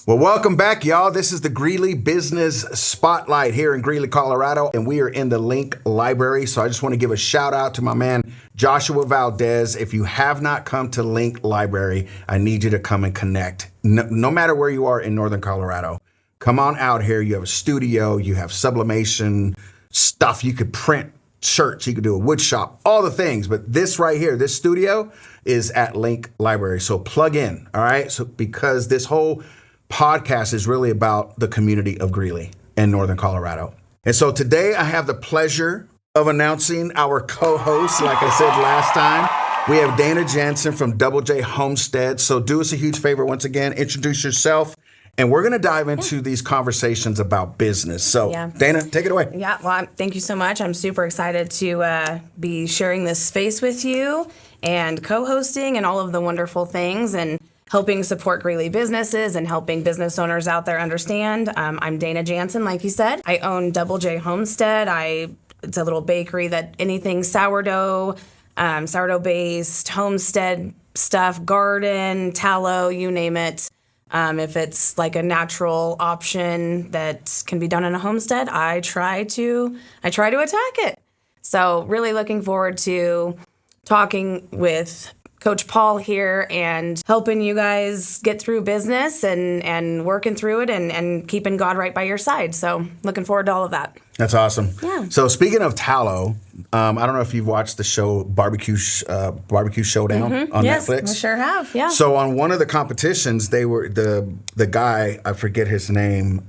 Well, welcome back, y'all. This is the Greeley Business Spotlight here in Greeley, Colorado, and we are in the Link Library. So I just want to give a shout out to my man, Joshua Valdez. If you have not come to Link Library, I need you to come and connect. No matter where you are in Northern Colorado, come on out here. You have a studio, you have sublimation stuff. You could print shirts, you could do a wood shop, all the things. But this right here, this studio is at Link Library. So plug in, all right? So because this whole podcast is really about the community of Greeley and Northern Colorado. And so today I have the pleasure of announcing our co-host. Like I said last time, we have Dana Jansen from Double J Homestead. So do us a huge favor once again, introduce yourself. And we're going to dive into these conversations about business. So Dana, take it away. Yeah, well, thank you so much. I'm super excited to be sharing this space with you and co-hosting and all of the wonderful things and helping support Greeley businesses and helping business owners out there understand. I'm Dana Jansen, like you said. I own Double J Homestead. It's a little bakery that anything sourdough, sourdough-based, homestead stuff, garden, tallow, you name it. If it's like a natural option that can be done in a homestead, I try to attack it. So really looking forward to talking with Coach Paul here and helping you guys get through business and working through it and keeping God right by your side. So looking forward to all of that. That's awesome. Yeah. So speaking of tallow, I don't know if you've watched the show Barbecue Showdown on yes, Netflix. I sure have. Yeah. So on one of the competitions, they were the guy, I forget his name.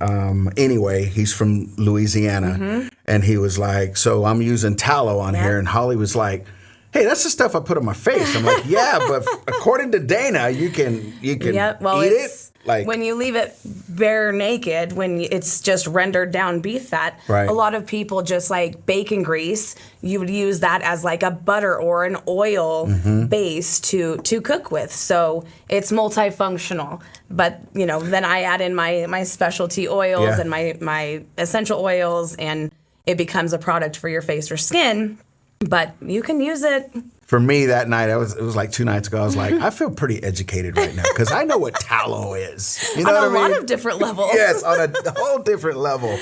Anyway, he's from Louisiana, and he was like, "So I'm using tallow on here," and Holly was like, "Hey, that's the stuff I put on my face." I'm like, "Yeah, but according to Dana, you can eat it." Like when you leave it bare naked, when it's just rendered down beef fat, right. A lot of people just like bacon grease, you would use that as like a butter or an oil base to cook with. So it's multifunctional. But, then I add in my specialty oils and my essential oils, and it becomes a product for your face or skin. But you can use it. For me that night, it was like 2 nights ago, I was like, I feel pretty educated right now because I know what tallow is. You know on what I mean? A lot of different levels. Yes, on a whole different level.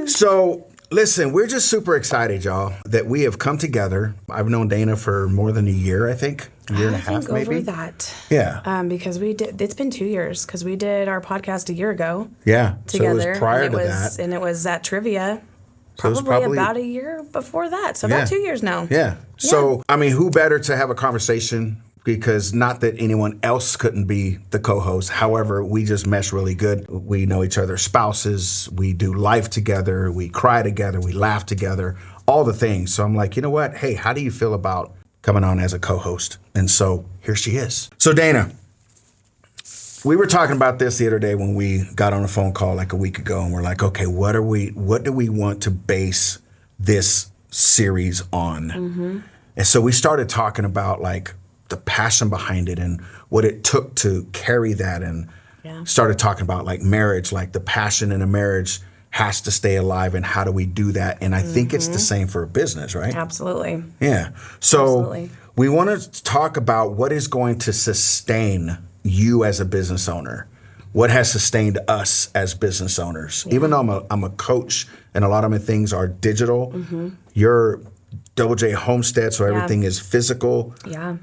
So listen, we're just super excited, y'all, that we have come together. I've known Dana for more than a year, I think. A year and a half, maybe. Over that. Yeah. Because it's been 2 years because we did our podcast a year ago. Yeah. Together. So it was prior to that. And it was at Trivia. So Probably about a year before that. So about 2 years now. Yeah. So, I mean, who better to have a conversation? Because not that anyone else couldn't be the co-host. However, we just mesh really good. We know each other's spouses. We do life together. We cry together. We laugh together. All the things. So I'm like, you know what? Hey, how do you feel about coming on as a co-host? And so here she is. So Dana, we were talking about this the other day when we got on a phone call like a week ago, and we're like, okay, what do we want to base this series on? And so we started talking about like the passion behind it and what it took to carry that, and started talking about like marriage, like the passion in a marriage has to stay alive, and how do we do that? And I think it's the same for a business, right? Absolutely. Yeah. So we want to talk about what is going to sustain you as a business owner. What has sustained us as business owners? Even though I'm a coach and a lot of my things are digital, you're Double J Homestead, so everything is physical. Yeah.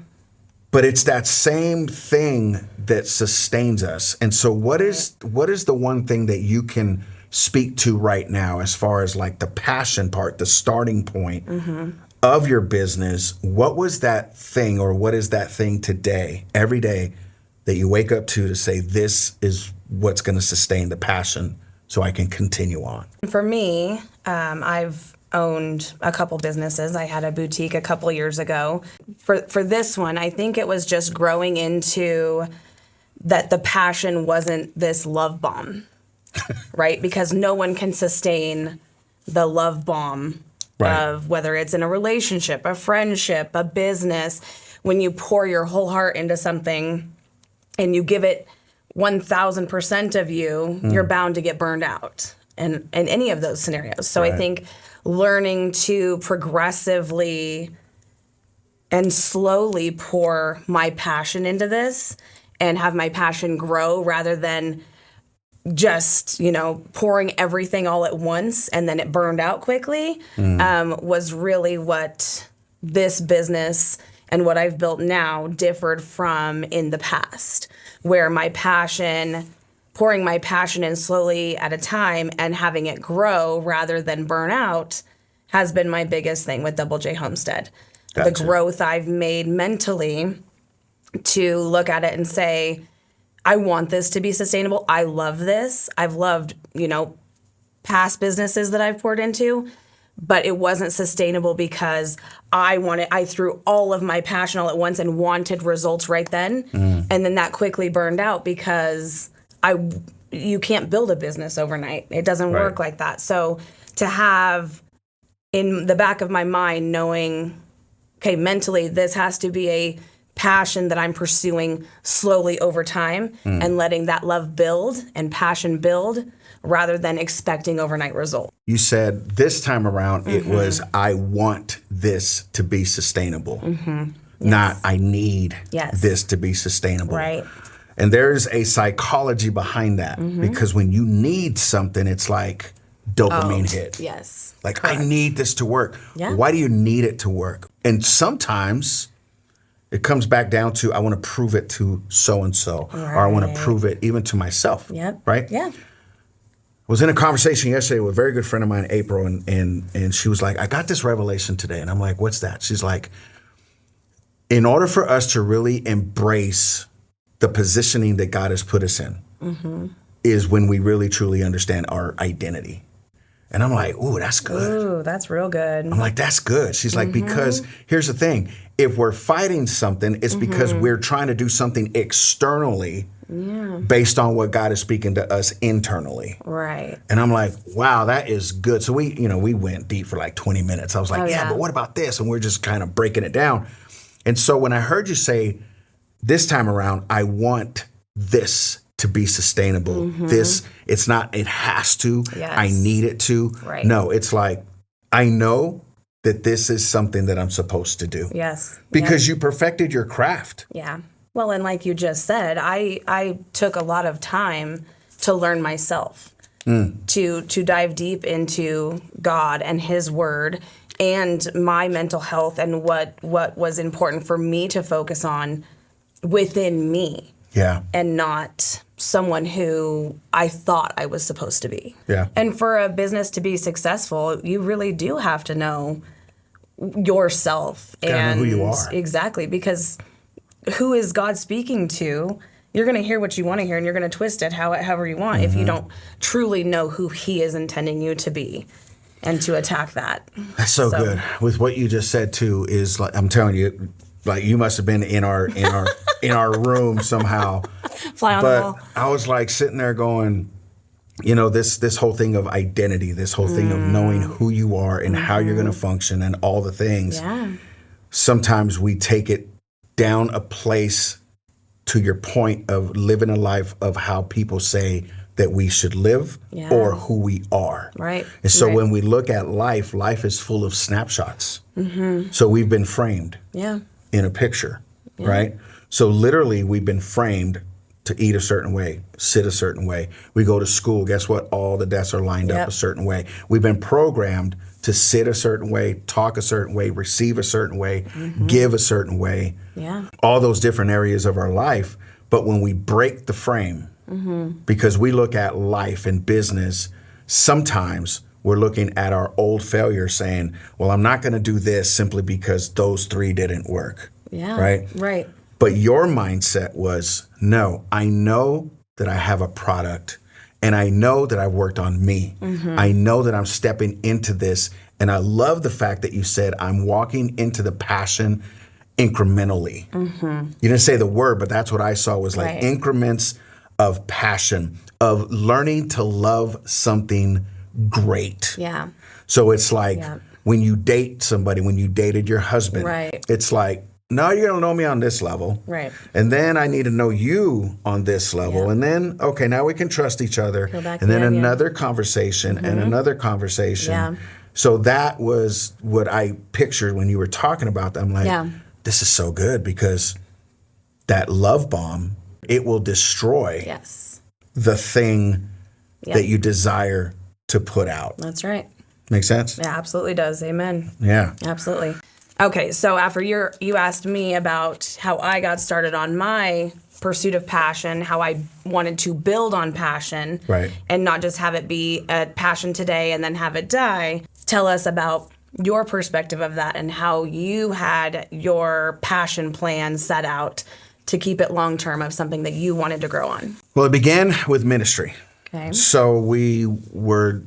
But it's that same thing that sustains us. And so what is the one thing that you can speak to right now as far as like the passion part, the starting point of your business? What was that thing, or what is that thing today, every day, that you wake up to say, this is what's going to sustain the passion so I can continue on? For me, I've owned a couple businesses. I had a boutique a couple years ago. For this one, I think it was just growing into that the passion wasn't this love bomb, right? Because no one can sustain the love bomb of whether it's in a relationship, a friendship, a business. When you pour your whole heart into something and you give it 1,000% of you, you're bound to get burned out in any of those scenarios. So I think learning to progressively and slowly pour my passion into this and have my passion grow rather than just, pouring everything all at once and then it burned out quickly, was really what this business and what I've built now differed from in the past, where pouring my passion in slowly at a time and having it grow rather than burn out has been my biggest thing with Double J Homestead. Gotcha. The growth I've made mentally to look at it and say, I want this to be sustainable. I love this. I've loved, past businesses that I've poured into, but it wasn't sustainable because I threw all of my passion all at once and wanted results right then. And then that quickly burned out because you can't build a business overnight. It doesn't work like that. So to have in the back of my mind knowing, okay, mentally, this has to be a passion that I'm pursuing slowly over time and letting that love build and passion build rather than expecting overnight results. You said this time around it was, I want this to be sustainable, not I need this to be sustainable. Right. And there's a psychology behind that because when you need something, it's like dopamine hit. Yes. Like, correct. I need this to work. Yeah. Why do you need it to work? And sometimes it comes back down to, I want to prove it to so-and-so, or I want to prove it even to myself. Yep. Right? Yeah. I was in a conversation yesterday with a very good friend of mine, April, and she was like, I got this revelation today. And I'm like, what's that? She's like, in order for us to really embrace the positioning that God has put us in is when we really truly understand our identity. And I'm like, ooh, that's good. Ooh, that's real good. I'm like, that's good. She's like, because here's the thing. If we're fighting something, it's because we're trying to do something externally based on what God is speaking to us internally. Right. And I'm like, wow, that is good. So we went deep for like 20 minutes. I was like, yeah, but what about this? And we're just kind of breaking it down. And so when I heard you say, this time around, I want this to be sustainable. This, it's not, it has to, I need it to. Right. No, it's like, I know that this is something that I'm supposed to do. Yes. Because you perfected your craft. Yeah. Well, and like you just said, I took a lot of time to learn myself, to dive deep into God and His Word and my mental health and what was important for me to focus on within me. Yeah. And not someone who I thought I was supposed to be. Yeah. And for a business to be successful, you really do have to know yourself. Gotta know who you are. Exactly, because who is God speaking to? You're going to hear what you want to hear, and you're going to twist it however you want if you don't truly know who He is intending you to be and to attack that. That's so good. With what you just said too is like, I'm telling you, like you must have been in our room somehow. Fly on the wall. But I was like sitting there going, this whole thing of identity, this whole thing of knowing who you are and how you're going to function and all the things. Yeah. Sometimes we take it down a place to your point of living a life of how people say that we should live or who we are. Right. And so when we look at life is full of snapshots. So we've been framed in a picture, right? So literally we've been framed to eat a certain way, sit a certain way. We go to school, guess what? All the desks are lined up a certain way. We've been programmed to sit a certain way, talk a certain way, receive a certain way, give a certain way. Yeah. All those different areas of our life. But when we break the frame, because we look at life and business, sometimes we're looking at our old failures saying, well, I'm not going to do this simply because those three didn't work. Yeah. Right? Right. But your mindset was, no, I know that I have a product and I know that I've worked on me. I know that I'm stepping into this. And I love the fact that you said, I'm walking into the passion incrementally. You didn't say the word, but that's what I saw was like increments of passion, of learning to love something great. Yeah. So it's like when you date somebody, when you dated your husband, it's like, no, you're going to know me on this level. Right. And then I need to know you on this level. And then, okay, now we can trust each other. And then another conversation and another conversation. Yeah. So that was what I pictured when you were talking about that. I'm like, this is so good because that love bomb, it will destroy the thing Yep. that you desire to put out. That's right. Make sense? Yeah, absolutely does. Amen. Yeah. Absolutely. Okay, so after you asked me about how I got started on my pursuit of passion, how I wanted to build on passion, Right. and not just have it be a passion today and then have it die. Tell us about your perspective of that and how you had your passion plan set out to keep it long term of something that you wanted to grow on. Well, it began with ministry. Okay. So we were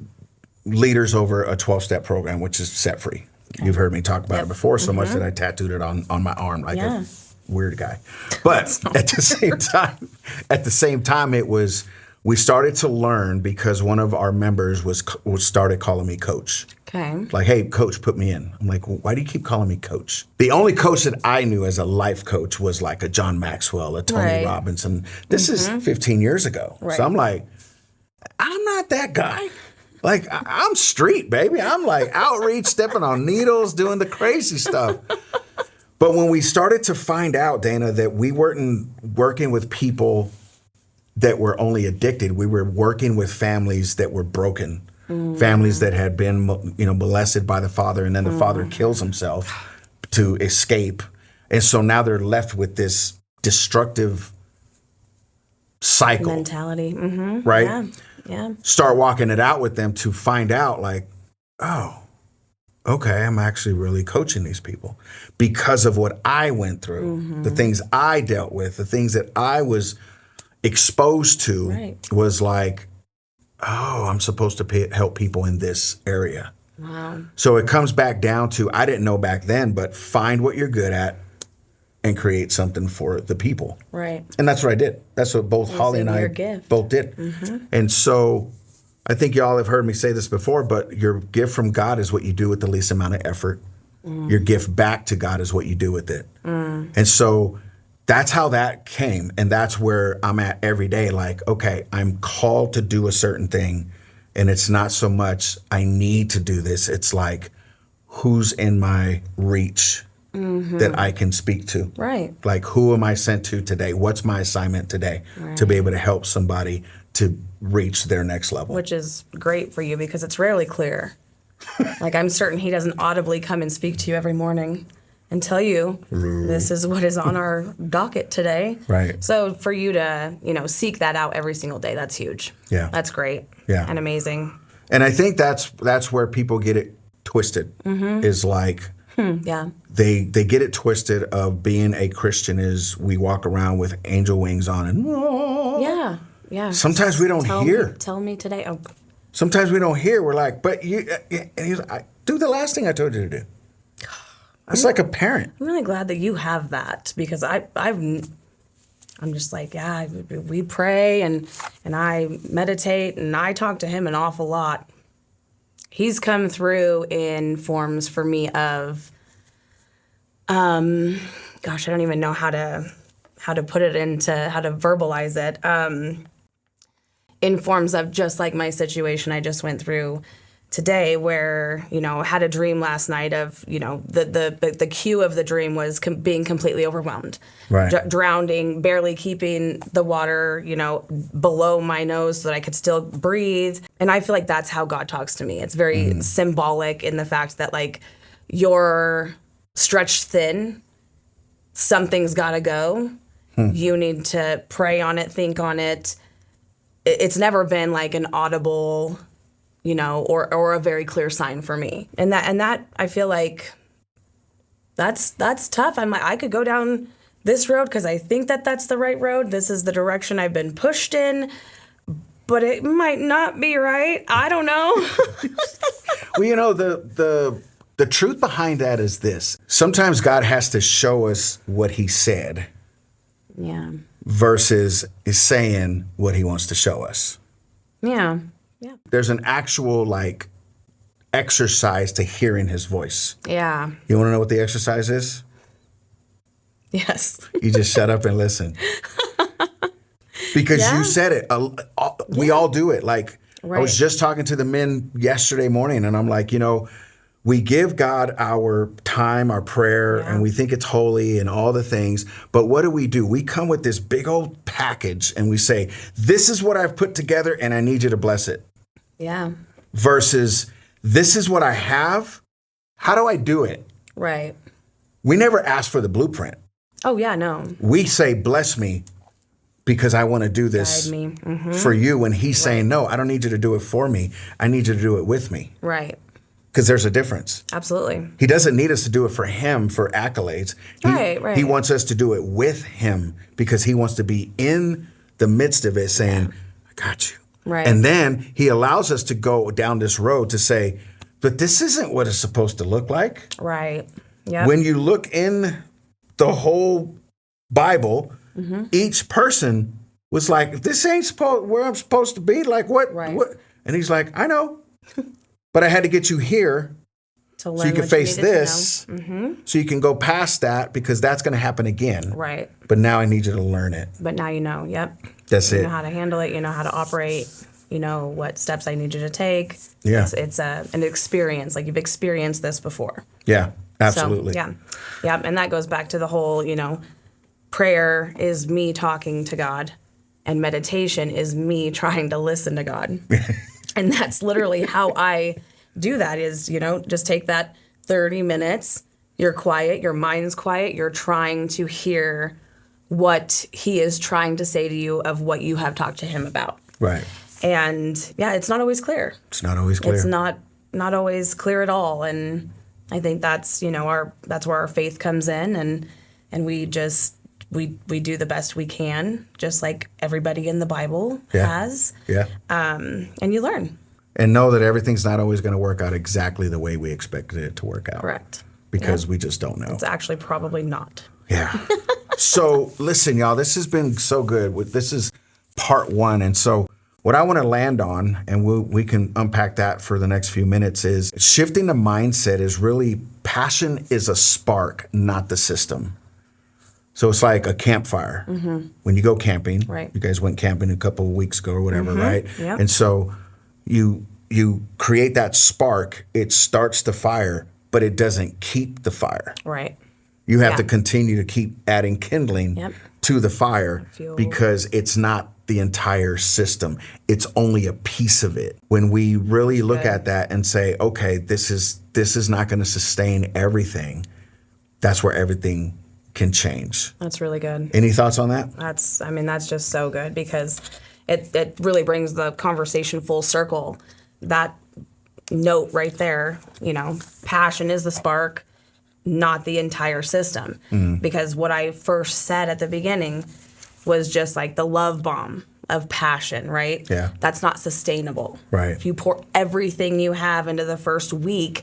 leaders over a 12-step program, which is Set Free. Okay. You've heard me talk about it before, so much that I tattooed it on my arm like a weird guy. But at the same time, it was, we started to learn because one of our members started calling me coach. Okay. Like, hey, coach, put me in. I'm like, well, why do you keep calling me coach? The only coach that I knew as a life coach was like a John Maxwell, a Tony Robbins. And this is 15 years ago. Right. So I'm like, I'm not that guy. Like, I'm street, baby. I'm like outreach, stepping on needles, doing the crazy stuff. But when we started to find out, Dana, that we weren't working with people that were only addicted, we were working with families that were broken, families that had been, molested by the father, and then the father kills himself to escape. And so now they're left with this destructive cycle. Mentality. Mm-hmm. Right? Yeah. Start walking it out with them to find out like, oh, okay, I'm actually really coaching these people because of what I went through, the things I dealt with, the things that I was exposed to was like, oh, I'm supposed to help people in this area. Wow. So it comes back down to, I didn't know back then, but find what you're good at and create something for the people. Right. And that's what I did. That's what both Holly and I both did. And so I think y'all have heard me say this before, but your gift from God is what you do with the least amount of effort. Your gift back to God is what you do with it. And so that's how that came. And that's where I'm at every day. Like, okay, I'm called to do a certain thing. And it's not so much I need to do this. It's like, who's in my reach that I can speak to? Right. Like, who am I sent to today? What's my assignment today to be able to help somebody to reach their next level? Which is great for you because it's rarely clear. Like, I'm certain he doesn't audibly come and speak to you every morning and tell you this is what is on our docket today. Right. So for you to, seek that out every single day, that's huge. Yeah. That's great. Yeah. And amazing. And I think that's where people get it twisted. Is like, they get it twisted of being a Christian is we walk around with angel wings on and yeah. Sometimes we don't hear. Tell me today. Oh. Sometimes we don't hear. We're like, but you, and he's like, do the last thing I told you to do. It's like a parent. I'm really glad that you have that because I'm just like, we pray and I meditate and I talk to him an awful lot. He's come through in forms for me of, I don't even know how to put it into, how to verbalize it. In forms of just like my situation I just went through today where, I had a dream last night of, the cue of the dream was being completely overwhelmed. Right. Drowning, barely keeping the water, below my nose so that I could still breathe. And I feel like that's how God talks to me. It's very symbolic in the fact that, like, you're stretched thin, something's got to go. You need to pray on it, think on it. It's never been like an audible, or a very clear sign for me. And that I feel like that's tough. I'm like, I could go down this road because I think that's the right road. This is the direction I've been pushed in, but it might not be right. I don't know. Well, the truth behind that is this. Sometimes God has to show us what he said. Yeah. Versus is saying what he wants to show us. Yeah. Yeah. There's an actual, like, exercise to hearing his voice. Yeah. You want to know what the exercise is? Yes. You just shut up and listen. Because you said it. We all do it. Like, I was just talking to the men yesterday morning, and I'm like, we give God our time, our prayer, and we think it's holy and all the things. But what do? We come with this big old package and we say, this is what I've put together and I need you to bless it. Yeah. Versus, this is what I have. How do I do it? Right. We never ask for the blueprint. Oh, yeah, no. We say, bless me because I want to do this Guide me. for you. And he's saying, no, I don't need you to do it for me. I need you to do it with me. Right. Because there's a difference. Absolutely. He doesn't need us to do it for him for accolades. Right. He wants us to do it with him because he wants to be in the midst of it saying, I got you. Right. And then he allows us to go down this road to say, but this isn't what it's supposed to look like. Right. Yeah. When you look in the whole Bible, each person was like, this ain't where I'm supposed to be. Like, what? Right. What? And he's like, I know. But I had to get you here to so you can face this, so you can go past that because that's going to happen again. Right. But now I need you to learn it. But now you know. Yep. That's You it. know how to handle it. You know how to operate. You know what steps I need you to take. Yeah. It's an experience. Like you've experienced this before. Yeah, absolutely. So, yeah. Yeah. And that goes back to the whole, prayer is me talking to God and meditation is me trying to listen to God. And that's literally how I do that is, just take that 30 minutes. You're quiet. Your mind's quiet. You're trying to hear what he is trying to say to you of what you have talked to him about. Right. And yeah, it's not always clear. It's not always clear. It's not always clear at all. And I think that's, that's where our faith comes in and we just we do the best we can, just like everybody in the Bible has. Yeah. And you learn. And know that everything's not always going to work out exactly the way we expected it to work out. Correct. Because we just don't know. It's actually probably not. Yeah. So listen, y'all, this has been so good. This is part one. And so what I want to land on, and we can unpack that for the next few minutes, is shifting the mindset is really passion is a spark, not the system. So it's like a campfire. When you go camping, Right. You guys went camping a couple of weeks ago or whatever, right? Yep. And so you create that spark, it starts the fire, but it doesn't keep the fire. Right. You have Yeah. to continue to keep adding kindling Yep. to the fire Fuel. because it's not the entire system. It's only a piece of it. When we really look at that and say, okay, this is not going to sustain everything, that's where everything can change. That's really good. Any thoughts on that? That's just so good because it really brings the conversation full circle. That note right there, passion is the spark, not the entire system. Because what I first said at the beginning was just like the love bomb of passion, right? Yeah. That's not sustainable. Right. If you pour everything you have into the first week,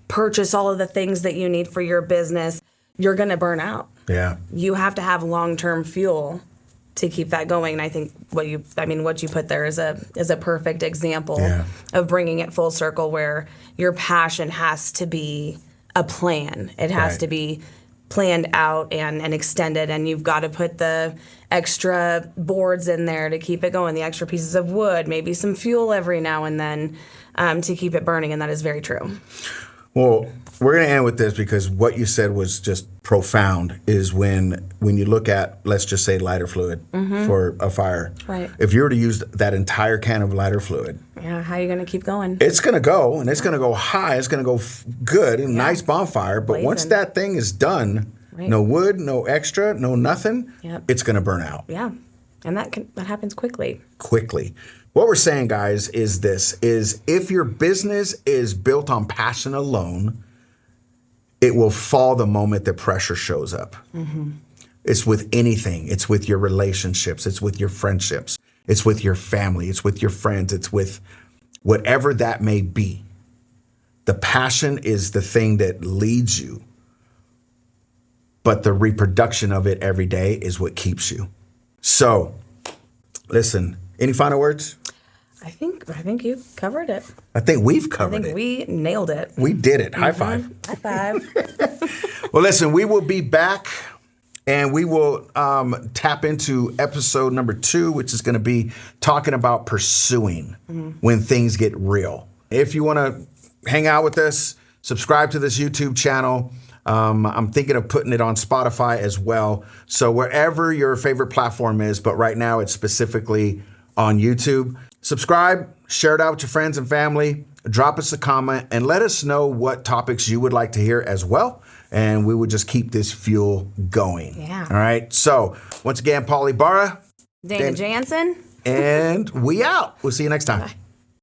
purchase all of the things that you need for your business, you're going to burn out. Yeah. You have to have long-term fuel to keep that going. And I think what you put there is a perfect example of bringing it full circle where your passion has to be a plan. It has to be planned out and extended, and you've got to put the extra boards in there to keep it going, the extra pieces of wood, maybe some fuel every now and then to keep it burning, and that is very true. Well, we're going to end with this because what you said was just profound, is when you look at, let's just say, lighter fluid for a fire. Right. If you were to use that entire can of lighter fluid, Yeah, how are you going to keep going? it's going to go, and it's going to go high. It's going to go good, and nice bonfire. But once Blazing. that thing is done, Right. no wood, no extra, no nothing, Yep. it's going to burn out Yeah, and that happens quickly. quickly. What we're saying, guys, is this, is if your business is built on passion alone, it will fall the moment that pressure shows up. It's with anything. It's with your relationships. It's with your friendships. It's with your family. It's with your friends. It's with whatever that may be. The passion is the thing that leads you, but the reproduction of it every day is what keeps you. So, listen, any final words? I think you covered it. I think we've I covered think it. we nailed it. We did it. High five. High five. Well, listen, we will be back and we will tap into episode number 2, which is going to be talking about pursuing when things get real. If you want to hang out with us, Subscribe to this YouTube channel. I'm thinking of putting it on Spotify as well. So wherever your favorite platform is, but right now it's specifically on YouTube. Subscribe, share it out with your friends and family, drop us a comment, and let us know what topics you would like to hear as well. And we would just keep this fuel going. Yeah. All right. So once again, Paulie Barra. Dana Jansen. And we out. We'll see you next time. Bye.